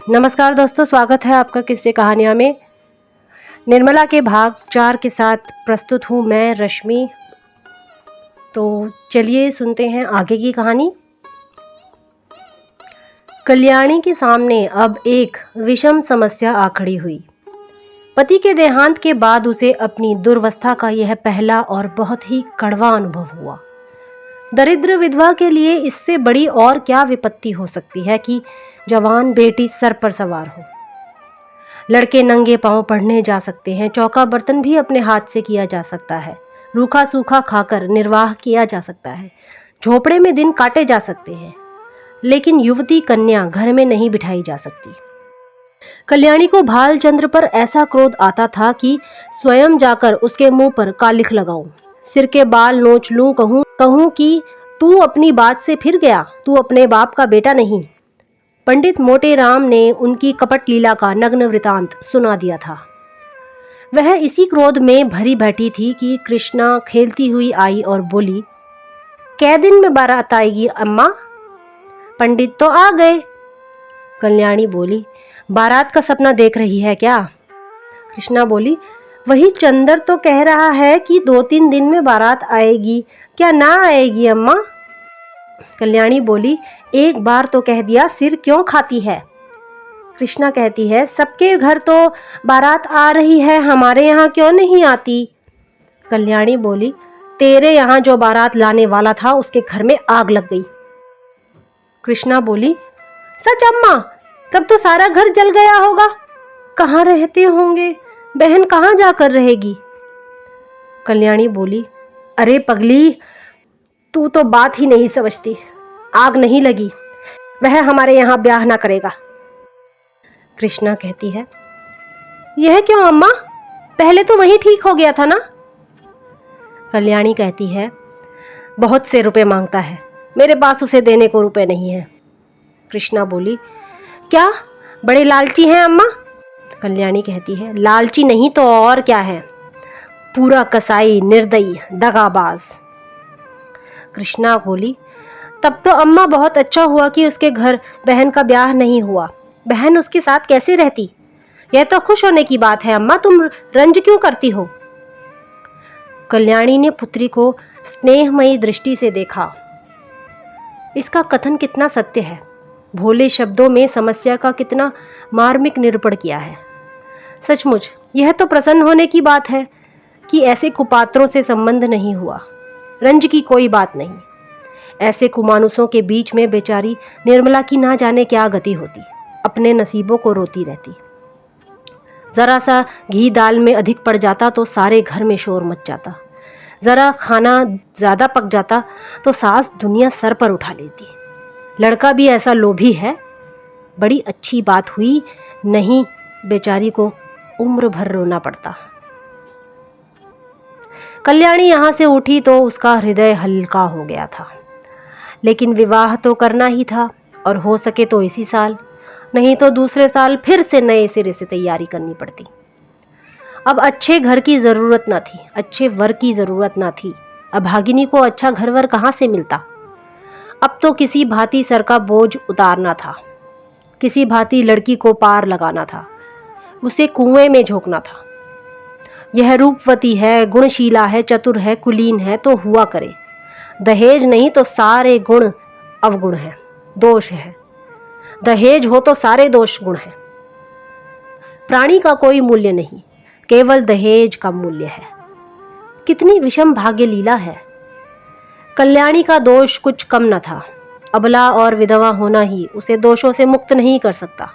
नमस्कार दोस्तों, स्वागत है आपका किस्से कहानियाँ में। निर्मला के भाग 4 के साथ प्रस्तुत हूँ मैं रश्मि। तो चलिए सुनते हैं आगे की कहानी। कल्याणी के सामने अब एक विषम समस्या आ खड़ी हुई। पति के देहांत के बाद उसे अपनी दुर्वस्था का यह पहला और बहुत ही कड़वा अनुभव हुआ। दरिद्र विधवा के लिए इससे बड़ी और क्या विपत्ति हो सकती है कि जवान बेटी सर पर सवार हो। लड़के नंगे पांव पढ़ने जा सकते हैं, चौका बर्तन भी अपने हाथ से किया जा सकता है, रूखा सूखा खाकर निर्वाह किया जा सकता है, झोपड़े में दिन काटे जा सकते हैं, लेकिन युवती कन्या घर में नहीं बिठाई जा सकती। कल्याणी को भालचंद्र पर ऐसा क्रोध आता था कि स्वयं जाकर उसके मुंह पर कालिख लगाऊं, सिर के बाल नोच लूं, कहूं कि तू अपनी बात से फिर गया, तू अपने बाप का बेटा नहीं। पंडित मोटे राम ने उनकी कपट लीला का नग्न वृतांत सुना दिया था। वह इसी क्रोध में भरी बैठी थी कि कृष्णा खेलती हुई आई और बोली, कै दिन में बारात आएगी अम्मा? पंडित तो आ गए। कल्याणी बोली, बारात का सपना देख रही है क्या? कृष्णा बोली, वही चंदर तो कह रहा है कि 2-3 दिन में बारात आएगी, क्या ना आएगी अम्मा? कल्याणी बोली, एक बार तो कह दिया, सिर क्यों खाती है? कृष्णा कहती है, सबके घर तो बारात आ रही है, हमारे यहाँ क्यों नहीं आती? कल्याणी बोली, तेरे यहाँ जो बारात लाने वाला था उसके घर में आग लग गई। कृष्णा बोली, सच अम्मा? तब तो सारा घर जल गया होगा। कहाँ रहते होंगे? बहन कहाँ जाकर रहेगी? कल्याणी बोली, अरे पगली, तू तो बात ही नहीं समझती। आग नहीं लगी, वह हमारे यहाँ ब्याह ना करेगा। कृष्णा कहती है, यह क्यों अम्मा? पहले तो वही ठीक हो गया था ना? कल्याणी कहती है, बहुत से रुपए मांगता है, मेरे पास उसे देने को रुपए नहीं है। कृष्णा बोली, क्या बड़े लालची हैं अम्मा? कल्याणी कहती है, लालची नहीं तो और क्या है, पूरा कसाई, निर्दयी, दगाबाज। कृष्णा बोली, तब तो अम्मा बहुत अच्छा हुआ कि उसके घर बहन का ब्याह नहीं हुआ। बहन उसके साथ कैसे रहती? यह तो खुश होने की बात है अम्मा, तुम रंज क्यों करती हो? कल्याणी ने पुत्री को स्नेहमयी दृष्टि से देखा। इसका कथन कितना सत्य है, भोले शब्दों में समस्या का कितना मार्मिक निरूपण किया है। सचमुच यह तो प्रसन्न होने की बात है कि ऐसे कुपात्रों से संबंध नहीं हुआ। रंज की कोई बात नहीं। ऐसे कुमानुसों के बीच में बेचारी निर्मला की ना जाने क्या गति होती, अपने नसीबों को रोती रहती। जरा सा घी दाल में अधिक पड़ जाता तो सारे घर में शोर मच जाता, जरा खाना ज्यादा पक जाता तो सास दुनिया सर पर उठा लेती। लड़का भी ऐसा लोभी है, बड़ी अच्छी बात हुई, नहीं बेचारी को उम्र भर रोना पड़ता। कल्याणी यहाँ से उठी तो उसका हृदय हल्का हो गया था, लेकिन विवाह तो करना ही था, और हो सके तो इसी साल, नहीं तो दूसरे साल फिर से नए सिरे से तैयारी करनी पड़ती। अब अच्छे घर की जरूरत ना थी, अच्छे वर की जरूरत ना थी। अभागिनी को अच्छा घरवर कहाँ से मिलता? अब तो किसी भांति सर का बोझ उतारना था, किसी भांति लड़की को पार लगाना था, उसे कुएं में झोंकना था। यह रूपवती है, गुणशीला है, चतुर है, कुलीन है तो हुआ करे। दहेज नहीं तो सारे गुण अवगुण है, दोष है। दहेज हो तो सारे दोष गुण है। प्राणी का कोई मूल्य नहीं, केवल दहेज का मूल्य है। कितनी विषम भाग्य लीला है। कल्याणी का दोष कुछ कम न था। अबला और विधवा होना ही उसे दोषों से मुक्त नहीं कर सकता।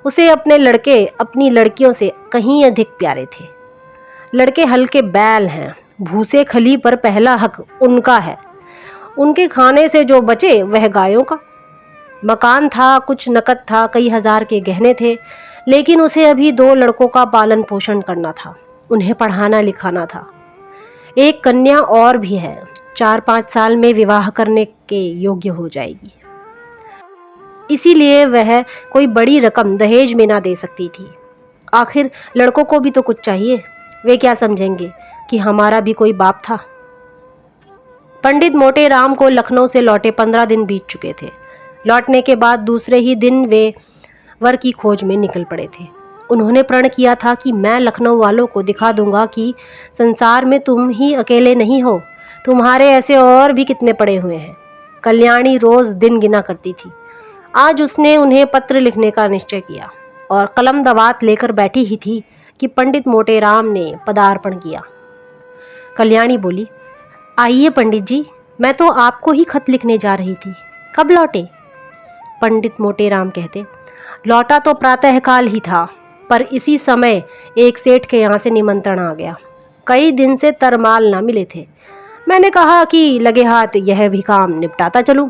उसे अपने लड़के अपनी लड़कियों से कहीं अधिक प्यारे थे। लड़के हल्के बैल हैं, भूसे खली पर पहला हक उनका है। उनके खाने से जो बचे वह गायों का। मकान था, कुछ नकद था, कई हजार के गहने थे, लेकिन उसे अभी 2 लड़कों का पालन पोषण करना था, उन्हें पढ़ाना लिखाना था। एक कन्या और भी है, 4-5 साल में विवाह करने के योग्य हो जाएगी। इसीलिए वह कोई बड़ी रकम दहेज में ना दे सकती थी। आखिर लड़कों को भी तो कुछ चाहिए, वे क्या समझेंगे कि हमारा भी कोई बाप था। पंडित मोटे राम को लखनऊ से लौटे 15 दिन बीत चुके थे। लौटने के बाद दूसरे ही दिन वे वर की खोज में निकल पड़े थे। उन्होंने प्रण किया था कि मैं लखनऊ वालों को दिखा दूंगा कि संसार में तुम ही अकेले नहीं हो, तुम्हारे ऐसे और भी कितने पड़े हुए हैं। कल्याणी रोज दिन गिना करती थी। आज उसने उन्हें पत्र लिखने का निश्चय किया और कलम दवात लेकर बैठी ही थी कि पंडित मोटेराम ने पदार्पण किया। कल्याणी बोली, आइए पंडित जी, मैं तो आपको ही खत लिखने जा रही थी, कब लौटे? पंडित मोटेराम कहते, लौटा तो प्रातःकाल ही था, पर इसी समय एक सेठ के यहाँ से निमंत्रण आ गया। कई दिन से तरमाल ना मिले थे। मैंने कहा कि लगे हाथ यह भी काम निपटाता चलूं।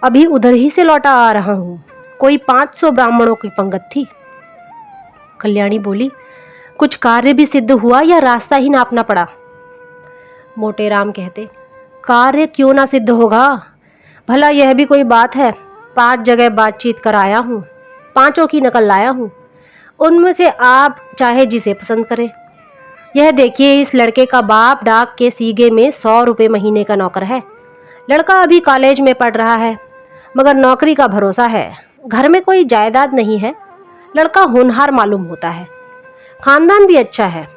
अभी उधर ही से लौटा आ रहा हूँ। कोई 500 ब्राह्मणों की पंगत थी। कल्याणी बोली, कुछ कार्य भी सिद्ध हुआ या रास्ता ही नापना पड़ा? मोटेराम कहते, कार्य क्यों ना सिद्ध होगा, भला यह भी कोई बात है। 5 जगह बातचीत कर आया हूँ, 5 की नकल लाया हूँ। उनमें से आप चाहे जिसे पसंद करें। यह देखिए, इस लड़के का बाप डाक के सीगे में 100 रुपये महीने का नौकर है। लड़का अभी कॉलेज में पढ़ रहा है, मगर नौकरी का भरोसा है। घर में कोई जायदाद नहीं है। लड़का होनहार मालूम होता है, खानदान भी अच्छा है।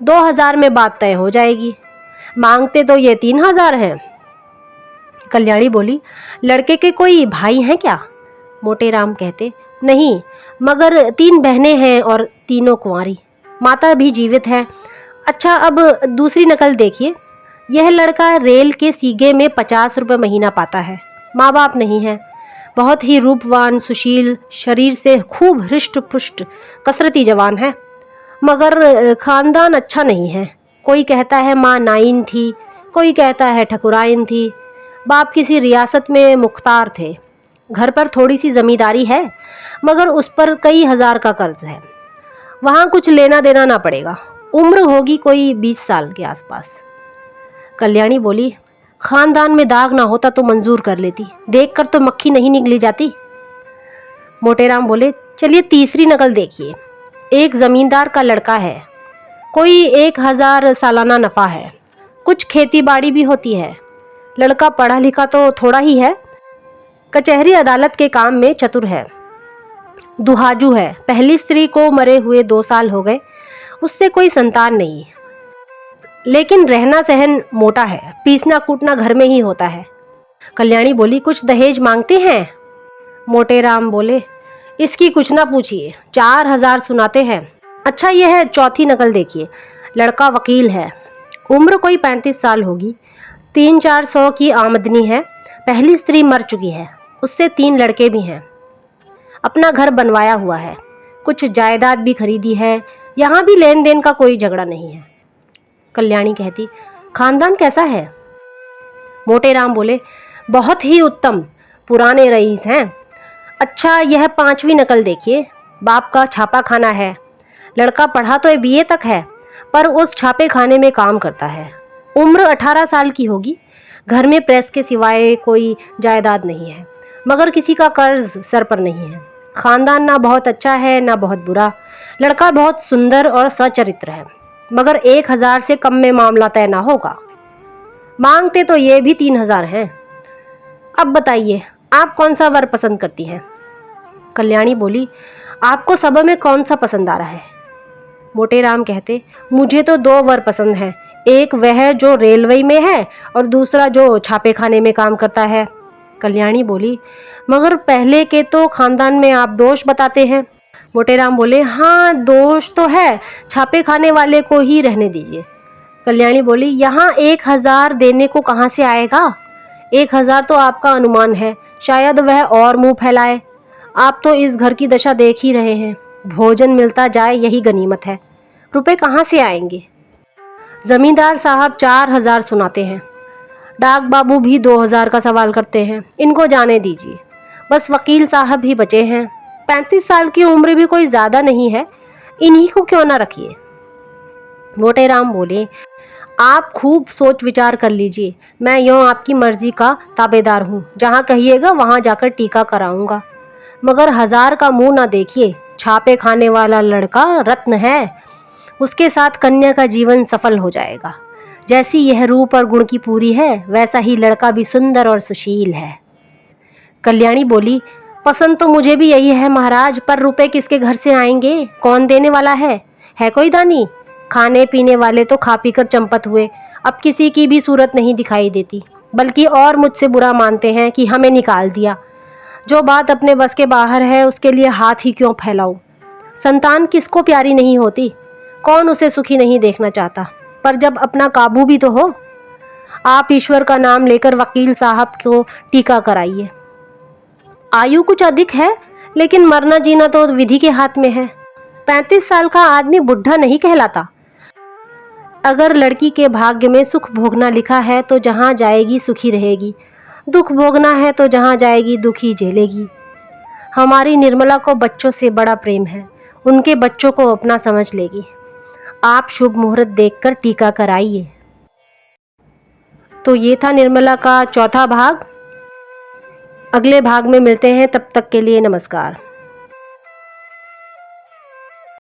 2000 में बात तय हो जाएगी। मांगते तो ये 3000 हैं। कल्याणी बोली, लड़के के कोई भाई हैं क्या? मोटेराम कहते, नहीं, मगर 3 बहनें हैं और तीनों कुंवारी। माता भी जीवित है। अच्छा, अब दूसरी नकल देखिए। यह लड़का रेल के सीगे में 50 रुपये महीना पाता है। माँ बाप नहीं है। बहुत ही रूपवान, सुशील, शरीर से खूब हृष्ट पुष्ट, कसरती जवान है, मगर खानदान अच्छा नहीं है। कोई कहता है माँ नाइन थी, कोई कहता है ठकुराइन थी। बाप किसी रियासत में मुख्तार थे। घर पर थोड़ी सी जमींदारी है, मगर उस पर कई हजार का कर्ज है। वहाँ कुछ लेना देना ना पड़ेगा। उम्र होगी कोई 20 साल के आसपास। कल्याणी बोली, खानदान में दाग ना होता तो मंजूर कर लेती, देखकर तो मक्खी नहीं निकली जाती। मोटेराम बोले, चलिए तीसरी नकल देखिए। एक जमींदार का लड़का है, कोई 1000 सालाना नफा है, कुछ खेती बाड़ी भी होती है। लड़का पढ़ा लिखा तो थोड़ा ही है, कचहरी अदालत के काम में चतुर है, दुहाजू है। पहली स्त्री को मरे हुए 2 साल हो गए, उससे कोई संतान नहीं, लेकिन रहना सहन मोटा है, पीसना कूटना घर में ही होता है। कल्याणी बोली, कुछ दहेज मांगते हैं? मोटेराम बोले, इसकी कुछ ना पूछिए, 4000 सुनाते हैं। अच्छा, यह चौथी नकल देखिए। लड़का वकील है, उम्र कोई 35 साल होगी, 300-400 की आमदनी है। पहली स्त्री मर चुकी है, उससे 3 लड़के भी हैं। अपना घर बनवाया हुआ है, कुछ जायदाद भी खरीदी है। यहाँ भी लेन देन का कोई झगड़ा नहीं है। कल्याणी कहती, खानदान कैसा है? मोटेराम बोले, बहुत ही उत्तम, पुराने रईस हैं। अच्छा, यह 5वीं नकल देखिए। बाप का छापा खाना है। लड़का पढ़ा तो BA तक है, पर उस छापे खाने में काम करता है। उम्र 18 साल की होगी। घर में प्रेस के सिवाय कोई जायदाद नहीं है, मगर किसी का कर्ज सर पर नहीं है। खानदान ना बहुत अच्छा है ना बहुत बुरा। लड़का बहुत सुंदर और सचरित्र है, मगर 1000 से कम में मामला तय ना होगा। मांगते तो ये भी 3000 हैं। अब बताइए, आप कौन सा वर पसंद करती हैं? कल्याणी बोली, आपको सब में कौन सा पसंद आ रहा है? मोटेराम कहते, मुझे तो 2 वर पसंद हैं। एक वह जो रेलवे में है और दूसरा जो छापे खाने में काम करता है। कल्याणी बोली, मगर पहले के तो खानदान में आप दोष बताते हैं। मोटेराम बोले, हाँ दोष तो है, छापे खाने वाले को ही रहने दीजिए। कल्याणी बोली, यहाँ 1000 देने को कहाँ से आएगा? 1000 तो आपका अनुमान है, शायद वह और मुंह फैलाए। आप तो इस घर की दशा देख ही रहे हैं, भोजन मिलता जाए यही गनीमत है, रुपए कहाँ से आएंगे? जमींदार साहब 4000 सुनाते हैं, डाक बाबू भी 2000 का सवाल करते हैं। इनको जाने दीजिए, बस वकील साहब ही बचे हैं। 35 साल की उम्र भी कोई ज्यादा नहीं है, इन्हीं को क्यों ना रखिए। मोटेराम बोले, आप खूब सोच विचार कर लीजिए, मैं यूँ आपकी मर्जी का ताबेदार हूँ, जहाँ कहिएगा वहाँ जाकर टीका कराऊंगा। मगर 1000 का मुंह ना देखिए, छापे खाने वाला लड़का रत्न है, उसके साथ कन्या का जीवन सफल हो जाएगा। जैसी यह रूप और गुण की पूरी है, वैसा ही लड़का भी सुंदर और सुशील है। कल्याणी बोली, पसंद तो मुझे भी यही है महाराज, पर रुपए किसके घर से आएंगे? कौन देने वाला है कोई दानी? खाने पीने वाले तो खा पी कर चंपत हुए, अब किसी की भी सूरत नहीं दिखाई देती, बल्कि और मुझसे बुरा मानते हैं कि हमें निकाल दिया। जो बात अपने बस के बाहर है उसके लिए हाथ ही क्यों फैलाऊं? संतान किसको प्यारी नहीं होती? कौन उसे सुखी नहीं देखना चाहता? पर जब अपना काबू भी तो हो। आप ईश्वर का नाम लेकर वकील साहब को टीका कराइए। आयु कुछ अधिक है, लेकिन मरना जीना तो विधि के हाथ में है। 35 साल का आदमी बुढ़ा नहीं कहलाता। अगर लड़की के भाग्य में सुख भोगना लिखा है तो जहाँ जाएगी सुखी रहेगी, दुख भोगना है तो जहाँ जाएगी दुखी झेलेगी। हमारी निर्मला को बच्चों से बड़ा प्रेम है, उनके बच्चों को अपना समझ लेगी। आप शुभ मुहूर्त देखकर टीका कराइए। तो ये था निर्मला का चौथा भाग। अगले भाग में मिलते हैं, तब तक के लिए नमस्कार।